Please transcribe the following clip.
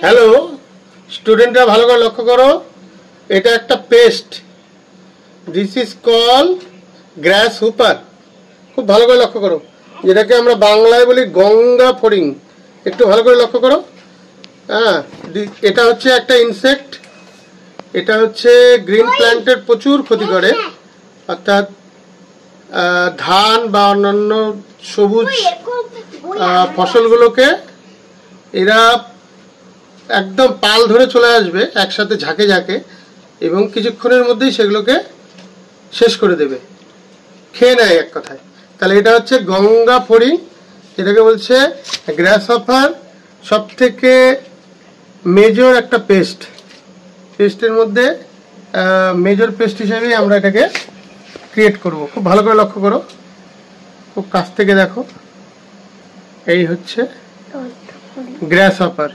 Hello স্টুডেন্টরা, ভালো করে লক্ষ্য করো। এটা একটা pest, this is call grasshopper. খুব ভালো করে লক্ষ্য করো, যেটাকে আমরা বাংলায় বলি গঙ্গা ফড়িং। একটু ভালো করে লক্ষ্য করো। হ্যাঁ, এটা হচ্ছে একটা ইনসেক্ট। এটা হচ্ছে গ্রিন প্ল্যান্টের প্রচুর ক্ষতি করে, অর্থাৎ ধান বা অন্যান্য সবুজ ফসলগুলোকে এরা একদম পাল ধরে চলে আসবে একসাথে ঝাঁকে ঝাঁকে, এবং কিছুক্ষণের মধ্যেই সেগুলোকে শেষ করে দেবে, খেয়ে নেয় এক কথায়। তাহলে এটা হচ্ছে গঙ্গা ফড়িং, যেটাকে বলছে গ্রাস হপার। সব থেকে মেজর একটা পেস্টের মধ্যে মেজর পেস্ট হিসেবেই আমরা এটাকে ক্রিয়েট করব। খুব ভালো করে লক্ষ্য করো, খুব কাছ থেকে দেখো। এই হচ্ছে গ্রাস হপার।